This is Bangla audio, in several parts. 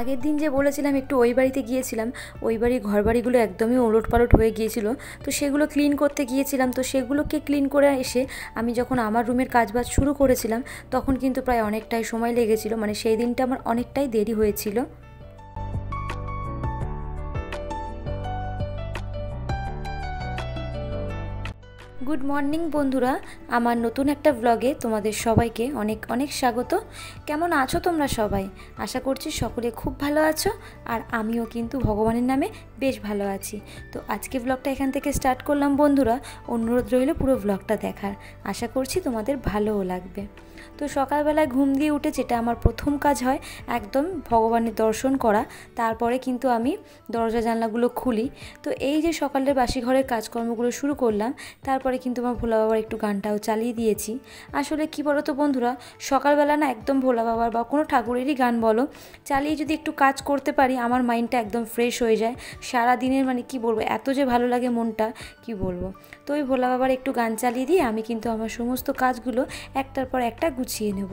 আগের দিন যে বলেছিলাম একটু ওই বাড়িতে গিয়েছিলাম, ওই বাড়ির ঘরবাড়িগুলো একদমই ওলটপালট হয়ে গিয়েছিল। তো সেগুলো ক্লিন করতে গিয়েছিলাম। তো সেগুলোকে ক্লিন করে এসে আমি যখন আমার রুমের কাজবাজ শুরু করেছিলাম তখন কিন্তু প্রায় অনেকটাই সময় লেগেছিল, মানে সেই দিনটা আমার অনেকটাই দেরি হয়েছিল। গুড মর্নিং বন্ধুরা, আমার নতুন একটা ব্লগে তোমাদের সবাইকে অনেক অনেক স্বাগত। কেমন আছো তোমরা সবাই? আশা করছি সকলে খুব ভালো আছো, আর আমিও কিন্তু ভগবানের নামে বেশ ভালো আছি। তো আজকে ব্লগটা এখান থেকে স্টার্ট করলাম বন্ধুরা, অনুরোধ রইল পুরো ব্লগটা দেখার। আশা করছি তোমাদের ভালোও লাগবে। তো সকালবেলায় ঘুম দিয়ে উঠে যেটা আমার প্রথম কাজ হয় একদম ভগবানের দর্শন করা, তারপরে কিন্তু আমি দরজা জানলাগুলো খুলি। তো এই যে সকালের বাসি ঘরের কাজকর্মগুলো শুরু করলাম, তারপরে কিন্তু আমার ভোলা বাবার একটু গানটাও চালিয়ে দিয়েছি। আসলে কি বলো তো বন্ধুরা, সকালবেলা না একদম ভোলা বাবার বা কোনো ঠাকুরেরই গান বলো চালিয়ে যদি একটু কাজ করতে পারি, আমার মাইন্ডটা একদম ফ্রেশ হয়ে যায়। সারা দিনের মানে কি বলবো, এত যে ভালো লাগে মনটা কি বলবো। তো ওই ভোলা বাবার একটু গান চালিয়ে দিয়ে আমি কিন্তু আমার সমস্ত কাজগুলো একটার পর একটা গুছিয়ে নেব।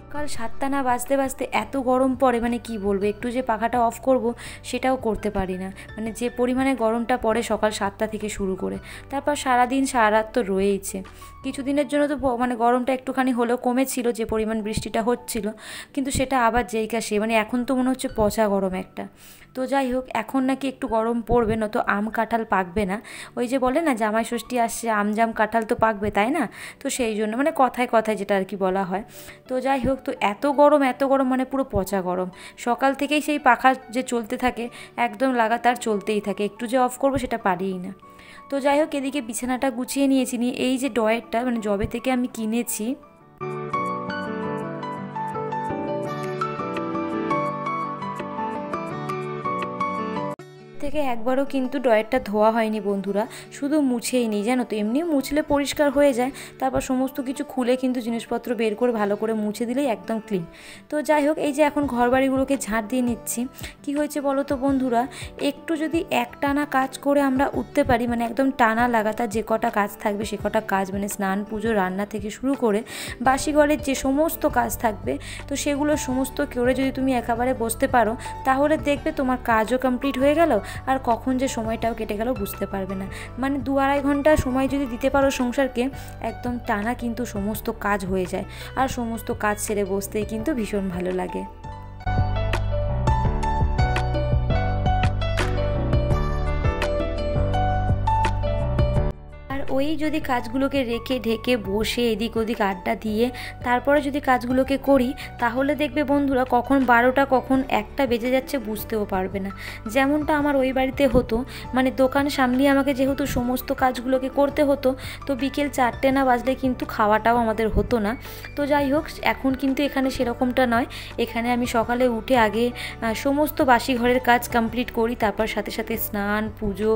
সকাল 7টা না বাজতে বাজতে এত গরম পড়ে, মানে কি বলবো, একটু যে পাখাটা অফ করব সেটাও করতে পারি না। মানে যে পরিমাণে গরমটা পড়ে সকাল 7টা থেকে শুরু করে, তারপর সারাদিন সারা রাত তো রয়েইছে। কিছুদিনের জন্য তো মানে গরমটা একটুখানি হলেও কমেছিল, যে পরিমাণ বৃষ্টিটা হচ্ছিল, কিন্তু সেটা আবার যেইকা সে, মানে এখন তো মনে হচ্ছে পচা গরম একটা। তো যাই হোক, এখন নাকি একটু গরম পড়বে, নয়তো আম কাঁঠাল পাকবে না। ওই যে বলে না জামাই ষষ্ঠী আসছে, আম জাম কাঁঠাল তো পাকবে, তাই না? তো সেই জন্য মানে কথায় কথায় যেটা আর কি বলা হয়। তো যাই হোক, তো এত গরম মানে পুরো পচা গরম। সকাল থেকেই সেই পাখা যে চলতে থাকে একদম লাগাতার চলতেই থাকে, একটু যে অফ করবো সেটা পারিই না। তো যাই হোক, এদিকে বিছানাটা গুছিয়ে নিয়েছি, নিয়ে এই যে ডয়েরটা মানে জবে থেকে আমি কিনেছি, থেকে একবারও কিন্তু ড্রয়ারটা ধোয়া হয়নি বন্ধুরা, শুধু মুছেই নিই জানো তো। এমনি মুছলে পরিষ্কার হয়ে যায়, তারপর সমস্ত কিছু খুলে কিন্তু জিনিসপত্র বের করে ভালো করে মুছে দিলেই একদম ক্লিন। তো যাই হোক, এই যে এখন ঘরবাড়িগুলোকে ঝাঁট দিয়ে নিচ্ছি। কি হয়েছে বলো তো বন্ধুরা, একটু যদি একটানা কাজ করে আমরা উঠতে পারি, মানে একদম টানা লাগাতার যে কটা কাজ থাকবে সে কটা কাজ, মানে স্নান পুজো রান্না থেকে শুরু করে বাসি ঘরের যে সমস্ত কাজ থাকবে, তো সেগুলো সমস্ত করে যদি তুমি একেবারে বসতে পারো, তাহলে দেখবে তোমার কাজও কমপ্লিট হয়ে গেল, আর কখন যে সময়টাও কেটে গেল বুঝতে পারবে না। মানে 2-2.5 ঘন্টা সময় যদি দিতে পারো সংসারকে, একদম টানা কিন্তু সমস্ত কাজ হয়ে যায়, আর সমস্ত কাজ সেরে বসতেই কিন্তু ভীষণ ভালো লাগে। ওই যদি কাজগুলোকে রেখে ঢেকে বসে এদিক ওদিক আড্ডা দিয়ে তারপরে যদি কাজগুলোকে করি, তাহলে দেখবে বন্ধুরা কখন 12টা কখন 1টা বেজে যাচ্ছে বুঝতেও পারবে না। যেমনটা আমার ওই বাড়িতে হতো, মানে দোকান সামলিয়ে আমাকে যেহেতু সমস্ত কাজগুলোকে করতে হতো, তো বিকেল 4টে না বাজলে কিন্তু খাওয়াটাও আমাদের হতো না। তো যাই হোক, এখন কিন্তু এখানে সেরকমটা নয়। এখানে আমি সকালে উঠে আগে সমস্ত বাসি ঘরের কাজ কমপ্লিট করি, তারপর সাথে সাথে স্নান পুজো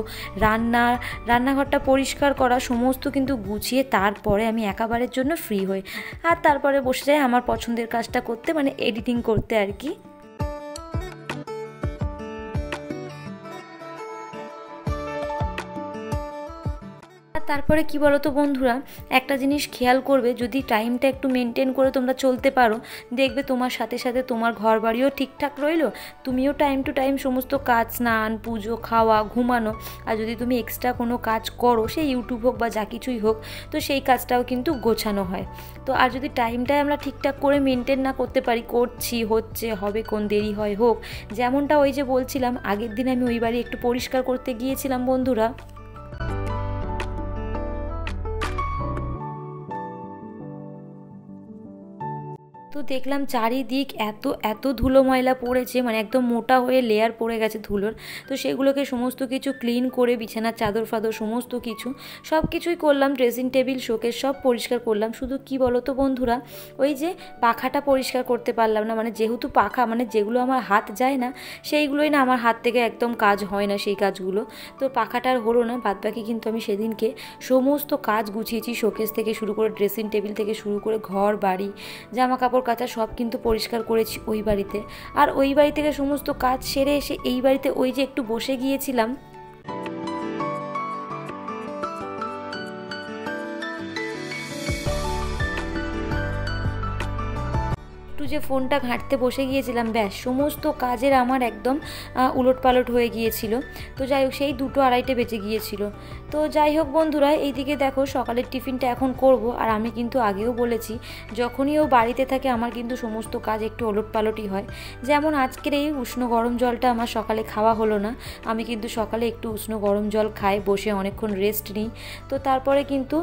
রান্নাঘরটা পরিষ্কার করা সমস্ত কিন্তু গুছিয়ে তারপরে আমি একেবারের জন্য ফ্রি হই, আর তারপরে বসে যাই আমার পছন্দের কাজটা করতে, মানে এডিটিং করতে আর কি। তারপরে কি বলো তো বন্ধুরা, একটা জিনিস খেয়াল করবে, যদি টাইমটা একটু মেনটেন করে তোমরা চলতে পারো, দেখবে তোমার সাথে সাথে তোমার ঘর বাড়িও ঠিকঠাক রইলো, তুমিও টাইম টু টাইম সমস্ত কাজ, স্নান পুজো খাওয়া ঘুমানো, আর যদি তুমি এক্সট্রা কোনো কাজ করো, সে ইউটিউব হোক বা যা কিছুই হোক, তো সেই কাজটাও কিন্তু গোছানো হয়। তো আর যদি টাইমটাই আমরা ঠিকঠাক করে মেনটেন না করতে পারি, করছি হচ্ছে হবে কোন দেরি হয় হোক, যেমনটা ওই যে বলছিলাম আগের দিন আমি ওই বাড়ি একটু পরিষ্কার করতে গিয়েছিলাম বন্ধুরা। তো দেখলাম চারিদিক এত এত ধুলো ময়লা পড়েছে, মানে একদম মোটা হয়ে লেয়ার পড়ে গেছে ধুলোর। তো সেগুলোকে সমস্ত কিছু ক্লিন করে বিছানার চাদর ফাদর সমস্ত কিছু সব কিছুই করলাম, ড্রেসিং টেবিল শোকেস সব পরিষ্কার করলাম। শুধু কি বলো তো বন্ধুরা, ওই যে পাখাটা পরিষ্কার করতে পারলাম না, মানে যেহেতু পাখা মানে যেগুলো আমার হাত যায় না সেইগুলোই না আমার হাত থেকে একদম কাজ হয় না সেই কাজগুলো। তো পাখাটা আর হলো না, বাদবাকি কিন্তু আমি সেদিনকে সমস্ত কাজ গুছিয়েছি, শোকেস থেকে শুরু করে ড্রেসিং টেবিল থেকে শুরু করে ঘর বাড়ি জামা কাপড় কাচা সব কিন্তু পরিষ্কার করেছি ওই বাড়িতে। আর ওই বাড়ি থেকে সমস্ত কাজ সেরে এসে এই বাড়িতে ওই যে একটু বসে গিয়েছিলাম, যে ফোনটা ঘাঁটতে বসে গিয়েছিলাম, ব্যাস সমস্ত কাজের আমার একদম উলটপালট হয়ে গিয়েছিল। তো যাই হোক সেই 2টো 2:30 বেজে গিয়েছিল। তো যাই হোক বন্ধুরা, এইদিকে দেখো সকালের টিফিনটা এখন করব। আর আমি কিন্তু আগেও বলেছি, যখনই ও বাড়িতে থাকে আমার কিন্তু সমস্ত কাজ একটু ওলটপালটই হয়। যেমন আজকের এই উষ্ণ গরম জলটা আমার সকালে খাওয়া হলো না। আমি কিন্তু সকালে একটু উষ্ণ গরম জল খাই, বসে অনেকক্ষণ রেস্ট নিই। তো তারপরে কিন্তু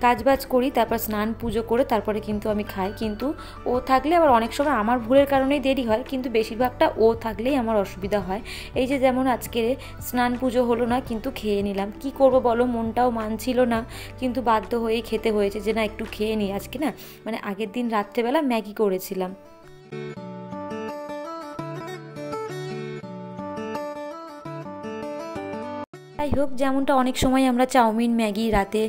কাজবাজ করি, তারপর স্নান পুজো করে তারপরে কিন্তু আমি খাই। কিন্তু ও থাকলে আবার অনেক সময় আমার ভুলের কারণেই দেরি হয়, কিন্তু বেশিরভাগটা ও থাকলেই আমার অসুবিধা হয়। এই যে যেমন আজকে স্নান পুজো হলো না, কিন্তু খেয়ে নিলাম। কি করব বলো, মনটাও মানছিল না, কিন্তু বাধ্য হয়েই খেতে হয়েছে যে না একটু খেয়ে নিই। আজকে না মানে আগের দিন রাত্রেবেলা ম্যাগি করেছিলাম। যাই হোক, যেমনটা অনেক সময় আমরা চাউমিন, ম্যাগি, রাতে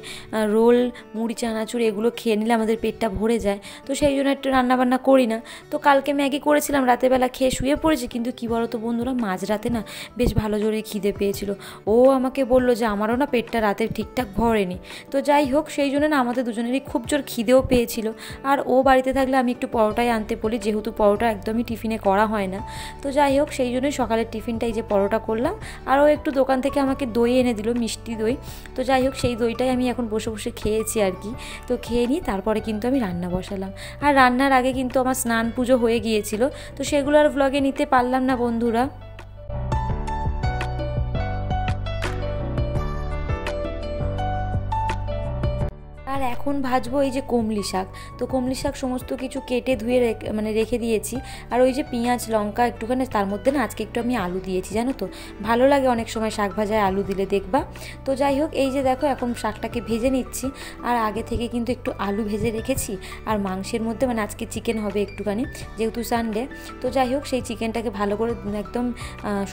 রোল, মুড়ি, চানাচুর এগুলো খেয়ে নিলে আমাদের পেটটা ভরে যায়, তো সেই জন্য একটু রান্নাবান্না করি না। তো কালকে ম্যাগি করেছিলাম, রাতেরবেলা খেয়ে শুয়ে পড়েছি। কিন্তু কী বলো তো বন্ধুরা, মাঝরাতে না বেশ ভালো জোরে খিদে পেয়েছিল। ও আমাকে বললো যে আমারও না পেটটা রাতে ঠিকঠাক ভরেনি। তো যাই হোক, সেই জন্য না আমাদের দুজনেরই খুব জোর খিদেও পেয়েছিল। আর ও বাড়িতে থাকলে আমি একটু পরোটাই আনতে বলি, যেহেতু পরোটা একদমই টিফিনে করা হয় না। তো যাই হোক, সেই জন্যই সকালের টিফিনটাই যে পরোটা করলাম। আর ও একটু দোকান থেকে আমাকে দই এনে দিল, মিষ্টি দই। তো যাই হোক, সেই দইটাই আমি এখন বসে বসে খেয়েছি আর কি। তো খেয়ে নিয়ে তারপরে কিন্তু আমি রান্না বসালাম। আর রান্নার আগে কিন্তু আমার স্নান পুজো হয়ে গিয়েছিল, তো সেগুলো আর ব্লগে নিতে পারলাম না বন্ধুরা। আর এখন ভাজবো এই যে কমলি শাক। তো কমলি শাক সমস্ত কিছু কেটে ধুয়ে রেখে দিয়েছি। আর ওই যে পেঁয়াজ, লঙ্কা একটুখানি, তার মধ্যে না আজকে একটু আমি আলু দিয়েছি, জানো তো ভালো লাগে অনেক সময় শাক ভাজায় আলু দিলে, দেখবা। তো যাই হোক, এই যে দেখো এখন শাকটাকে ভেজে নিচ্ছি। আর আগে থেকে কিন্তু একটু আলু ভেজে রেখেছি। আর মাংসের মধ্যে মানে আজকে চিকেন হবে একটুখানি, যেহেতু সানডে। তো যাই হোক, সেই চিকেনটাকে ভালো করে একদম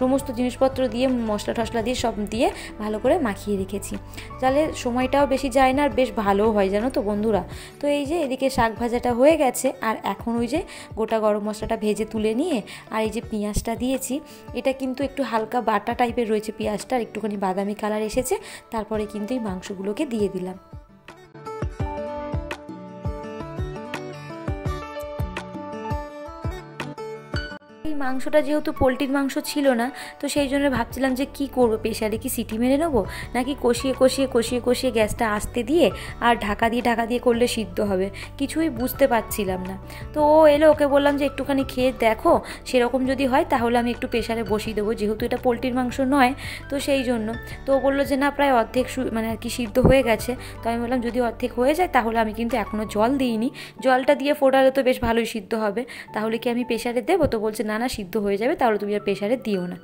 সমস্ত জিনিসপত্র দিয়ে, মশলা টশলা দিয়ে সব দিয়ে ভালো করে মাখিয়ে রেখেছি। তাহলে সময়টাও বেশি যায় না, আর বেশ ভালো হয়, জানো তো বন্ধুরা। তো এই যে এদিকে শাক ভাজাটা হয়ে গেছে। আর এখন ওই যে গোটা গরম মশলাটা ভেজে তুলে নিয়ে, আর এই যে পেঁয়াজটা দিয়েছি, এটা কিন্তু একটু হালকা বাটা টাইপের রয়েছে পেঁয়াজটা, আর একটুখানি বাদামি কালার এসেছে। তারপরে কিন্তু এই মাংসগুলোকে দিয়ে দিলাম। এই মাংসটা যেহেতু পোলট্রির মাংস ছিল না, তো সেই জন্য ভাবছিলাম যে কি করব, প্রেশারে কি সিটি মেরে নেবো, নাকি কষিয়ে গ্যাসটা আস্তে দিয়ে আর ঢাকা দিয়ে করলে সিদ্ধ হবে, কিছুই বুঝতে পারছিলাম না। তো ও এলো, ওকে বললাম যে একটুখানি খেয়ে দেখো, সেরকম যদি হয় তাহলে আমি একটু প্রেশারে বসিয়ে দেবো, যেহেতু এটা পোলট্রির মাংস নয়। তো সেই জন্য তো ও বললো যে না প্রায় অর্ধেক মানে আর কি সিদ্ধ হয়ে গেছে। তো আমি বললাম যদি অর্ধেক হয়ে যায় তাহলে আমি কিন্তু এখনও জল দিইনি, জলটা দিয়ে ফোটালে তো বেশ ভালোই সিদ্ধ হবে, তাহলে কি আমি প্রেশারে দেবো? তো বলছে না সিদ্ধ হয়ে যাবে, তাহলে তুমি আর প্রেশারে দিও না।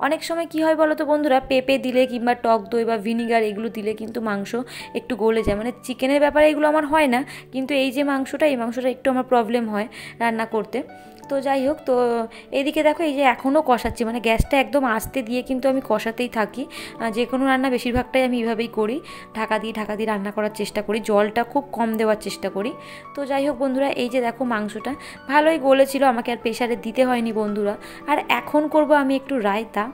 অনেক সময় কি হয় বলো তো বন্ধুরা, পেঁপে দিলে কিংবা টক দই বা ভিনিগার এগুলো দিলে কিন্তু মাংস একটু গলে যায়। মানে চিকেনের ব্যাপারে এগুলো আমার হয় না, কিন্তু এই যে মাংসটা, এই মাংসটা একটু আমার প্রবলেম হয় রান্না করতে। তো যাই হোক, তো এদিকে দেখো এই যে এখনও কষাচ্ছি, মানে গ্যাসটা একদম আস্তে দিয়ে কিন্তু আমি কষাতেই থাকি। যে কোনো রান্না বেশিরভাগটাই আমি এইভাবেই করি, ঢাকা দিয়ে রান্না করার চেষ্টা করি, জলটা খুব কম দেওয়ার চেষ্টা করি। তো যাই হোক বন্ধুরা, এই যে দেখো মাংসটা ভালোই গলেছিল, আমাকে আর প্রেশারে দিতে হয়নি বন্ধুরা। আর এখন করব আমি একটু রায়তা।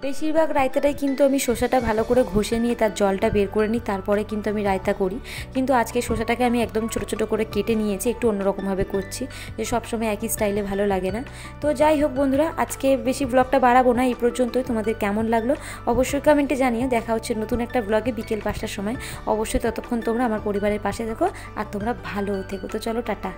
বেশিরভাগ রায়তাটাই কিন্তু আমি শসাটা ভালো করে ঘষে নিয়ে তার জলটা বের করে নিই, তারপরে কিন্তু আমি রায়তা করি। কিন্তু আজকে শসাটাকে আমি একদম ছোটো ছোটো করে কেটে নিয়েছি, একটু অন্যরকমভাবে করছি, যে সবসময় একই স্টাইলে ভালো লাগে না। তো যাই হোক বন্ধুরা, আজকে বেশি ব্লগটা বাড়াবো না, এই পর্যন্তই। তোমাদের কেমন লাগলো অবশ্যই কমেন্টে জানিও। দেখা হচ্ছে নতুন একটা ব্লগে বিকেল 5টার সময়। অবশ্যই ততক্ষণ তোমরা আমার পরিবারের পাশে থেকো, আর তোমরা ভালো থেকো। তো চলো, টাটা।